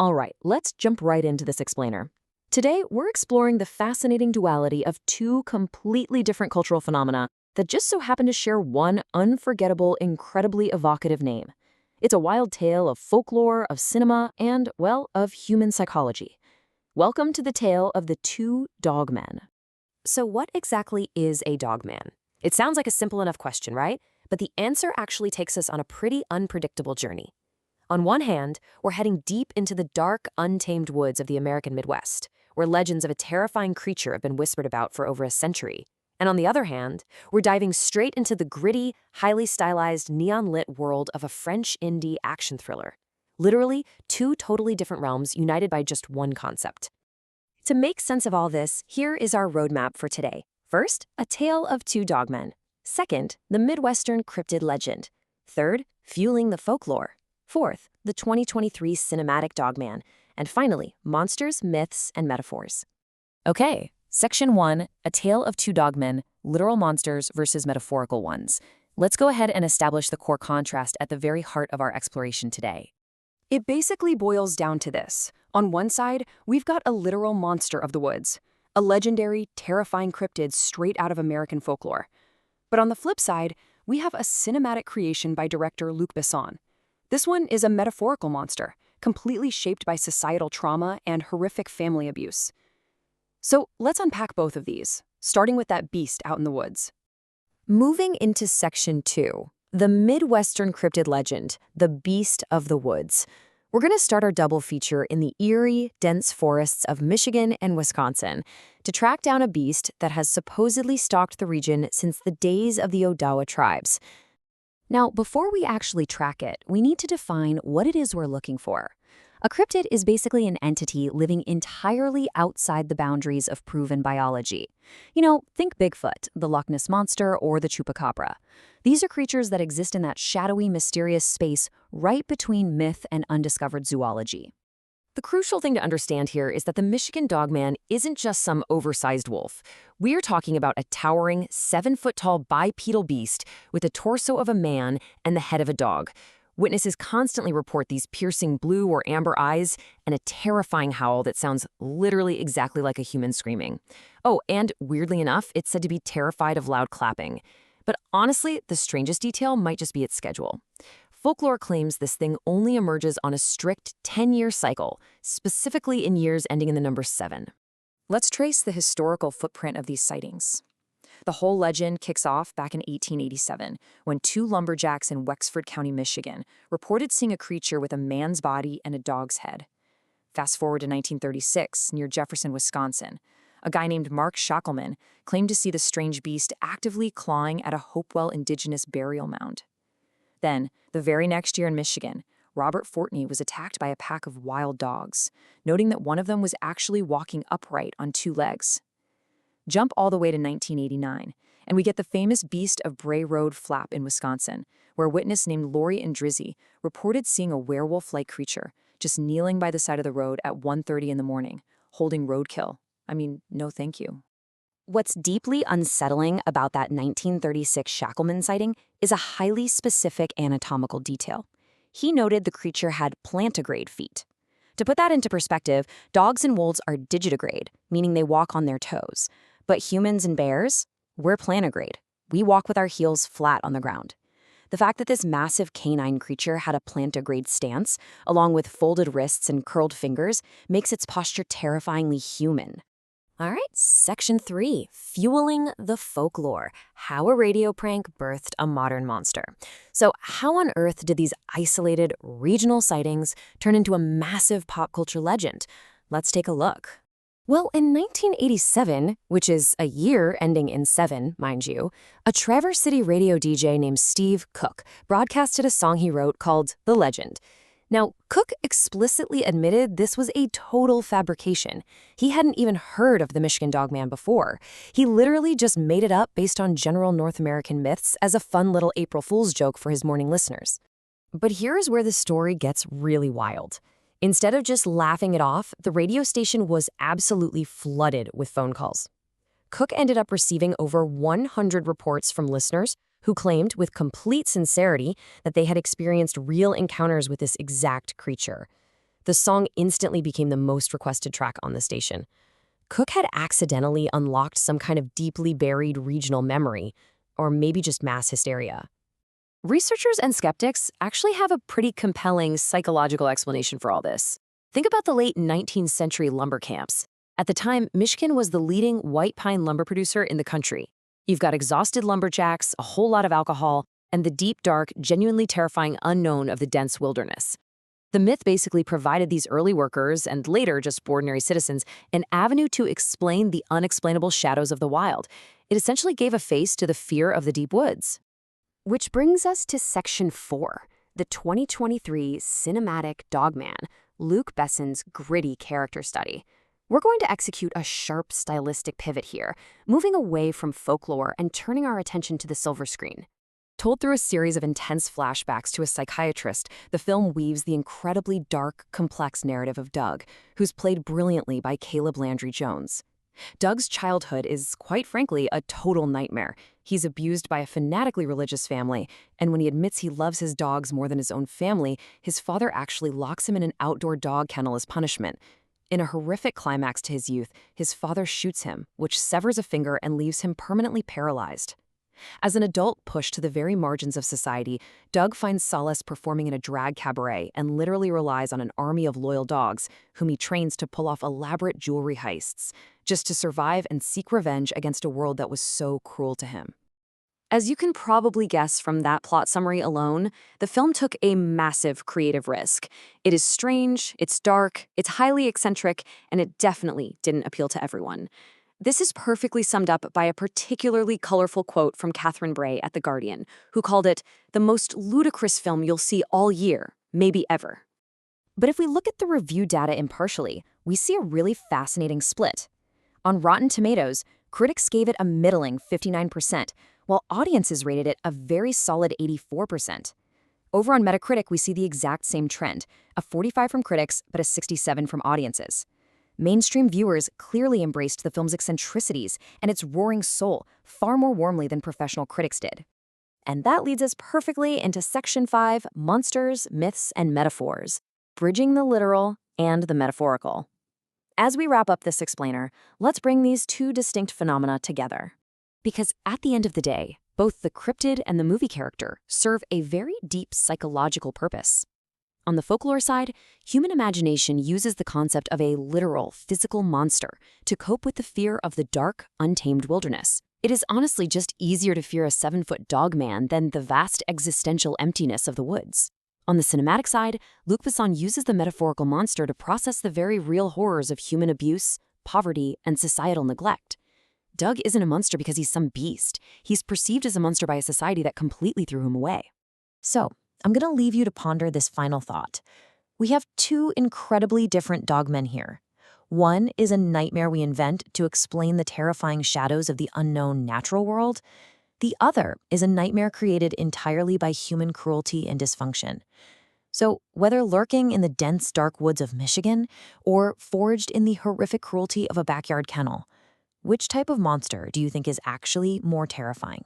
All right, let's jump right into this explainer. Today, we're exploring the fascinating duality of two completely different cultural phenomena that just so happen to share one unforgettable, incredibly evocative name. It's a wild tale of folklore, of cinema, and, well, of human psychology. Welcome to the tale of the two dogmen. So what exactly is a dogman? It sounds like a simple enough question, right? But the answer actually takes us on a pretty unpredictable journey. On one hand, we're heading deep into the dark, untamed woods of the American Midwest, where legends of a terrifying creature have been whispered about for over a century. And on the other hand, we're diving straight into the gritty, highly stylized, neon-lit world of a French indie action thriller. Literally, two totally different realms united by just one concept. To make sense of all this, here is our roadmap for today. First, a tale of two dogmen. Second, the Midwestern cryptid legend. Third, fueling the folklore. Fourth, the 2023 cinematic Dogman. And finally, monsters, myths, and metaphors. Okay, Section 1, a tale of two dogmen, literal monsters versus metaphorical ones. Let's go ahead and establish the core contrast at the very heart of our exploration today. It basically boils down to this. On one side, we've got a literal monster of the woods, a legendary, terrifying cryptid straight out of American folklore. But on the flip side, we have a cinematic creation by director Luc Besson. This one is a metaphorical monster, completely shaped by societal trauma and horrific family abuse. So let's unpack both of these, starting with that beast out in the woods. Moving into Section 2, the Midwestern cryptid legend, the Beast of the Woods. We're going to start our double feature in the eerie, dense forests of Michigan and Wisconsin to track down a beast that has supposedly stalked the region since the days of the Odawa tribes. Now, before we actually track it, we need to define what it is we're looking for. A cryptid is basically an entity living entirely outside the boundaries of proven biology. Think Bigfoot, the Loch Ness Monster, or the Chupacabra. These are creatures that exist in that shadowy, mysterious space right between myth and undiscovered zoology. The crucial thing to understand here is that the Michigan Dogman isn't just some oversized wolf. We're talking about a towering, 7-foot-tall bipedal beast with the torso of a man and the head of a dog. Witnesses constantly report these piercing blue or amber eyes and a terrifying howl that sounds literally exactly like a human screaming. Oh, and weirdly enough, it's said to be terrified of loud clapping. But honestly, the strangest detail might just be its schedule. Folklore claims this thing only emerges on a strict 10-year cycle, specifically in years ending in the number 7. Let's trace the historical footprint of these sightings. The whole legend kicks off back in 1887, when two lumberjacks in Wexford County, Michigan, reported seeing a creature with a man's body and a dog's head. Fast forward to 1936, near Jefferson, Wisconsin. A guy named Mark Schackelman claimed to see the strange beast actively clawing at a Hopewell Indigenous burial mound. Then, the very next year in Michigan, Robert Fortney was attacked by a pack of wild dogs, noting that one of them was actually walking upright on 2 legs. Jump all the way to 1989, and we get the famous Beast of Bray Road Flap in Wisconsin, where a witness named Lori Andrizzi reported seeing a werewolf-like creature just kneeling by the side of the road at 1:30 in the morning, holding roadkill. No thank you. What's deeply unsettling about that 1936 Schackelman sighting is a highly specific anatomical detail. He noted the creature had plantigrade feet. To put that into perspective, dogs and wolves are digitigrade, meaning they walk on their toes. But humans and bears, we're plantigrade. We walk with our heels flat on the ground. The fact that this massive canine creature had a plantigrade stance, along with folded wrists and curled fingers, makes its posture terrifyingly human. All right, Section 3, fueling the folklore, how a radio prank birthed a modern monster. So how on earth did these isolated, regional sightings turn into a massive pop culture legend? Let's take a look. Well, in 1987, which is a year ending in 7, mind you, a Traverse City radio DJ named Steve Cook broadcasted a song he wrote called The Legend. Now, Cook explicitly admitted this was a total fabrication. He hadn't even heard of the Michigan Dogman before. He literally just made it up based on general North American myths as a fun little April Fool's joke for his morning listeners. But here's where the story gets really wild. Instead of just laughing it off, the radio station was absolutely flooded with phone calls. Cook ended up receiving over 100 reports from listeners who claimed with complete sincerity that they had experienced real encounters with this exact creature. The song instantly became the most requested track on the station. Cook had accidentally unlocked some kind of deeply buried regional memory, or maybe just mass hysteria. Researchers and skeptics actually have a pretty compelling psychological explanation for all this. Think about the late 19th century lumber camps. At the time, Michigan was the leading white pine lumber producer in the country. You've got exhausted lumberjacks, a whole lot of alcohol, and the deep, dark, genuinely terrifying unknown of the dense wilderness. The myth basically provided these early workers, and later just ordinary citizens, an avenue to explain the unexplainable shadows of the wild. It essentially gave a face to the fear of the deep woods. Which brings us to Section 4, the 2023 cinematic Dogman, Luc Besson's gritty character study. We're going to execute a sharp stylistic pivot here, moving away from folklore and turning our attention to the silver screen. Told through a series of intense flashbacks to a psychiatrist, the film weaves the incredibly dark, complex narrative of Doug, who's played brilliantly by Caleb Landry Jones. Doug's childhood is, quite frankly, a total nightmare. He's abused by a fanatically religious family, and when he admits he loves his dogs more than his own family, his father actually locks him in an outdoor dog kennel as punishment. In a horrific climax to his youth, his father shoots him, which severs a finger and leaves him permanently paralyzed. As an adult pushed to the very margins of society, Doug finds solace performing in a drag cabaret and literally relies on an army of loyal dogs, whom he trains to pull off elaborate jewelry heists, just to survive and seek revenge against a world that was so cruel to him. As you can probably guess from that plot summary alone, the film took a massive creative risk. It is strange, it's dark, it's highly eccentric, and it definitely didn't appeal to everyone. This is perfectly summed up by a particularly colorful quote from Catherine Bray at The Guardian, who called it the most ludicrous film you'll see all year, maybe ever. But if we look at the review data impartially, we see a really fascinating split. On Rotten Tomatoes, critics gave it a middling 59%, while audiences rated it a very solid 84%. Over on Metacritic, we see the exact same trend, a 45 from critics, but a 67 from audiences. Mainstream viewers clearly embraced the film's eccentricities and its roaring soul far more warmly than professional critics did. And that leads us perfectly into Section 5, Monsters, Myths, and Metaphors, bridging the literal and the metaphorical. As we wrap up this explainer, let's bring these two distinct phenomena together. Because at the end of the day, both the cryptid and the movie character serve a very deep psychological purpose. On the folklore side, human imagination uses the concept of a literal, physical monster to cope with the fear of the dark, untamed wilderness. It is honestly just easier to fear a 7-foot dogman than the vast existential emptiness of the woods. On the cinematic side, Luc Besson uses the metaphorical monster to process the very real horrors of human abuse, poverty, and societal neglect. Doug isn't a monster because he's some beast. He's perceived as a monster by a society that completely threw him away. So, I'm going to leave you to ponder this final thought. We have two incredibly different dogmen here. One is a nightmare we invent to explain the terrifying shadows of the unknown natural world. The other is a nightmare created entirely by human cruelty and dysfunction. So, whether lurking in the dense, dark woods of Michigan or forged in the horrific cruelty of a backyard kennel, which type of monster do you think is actually more terrifying?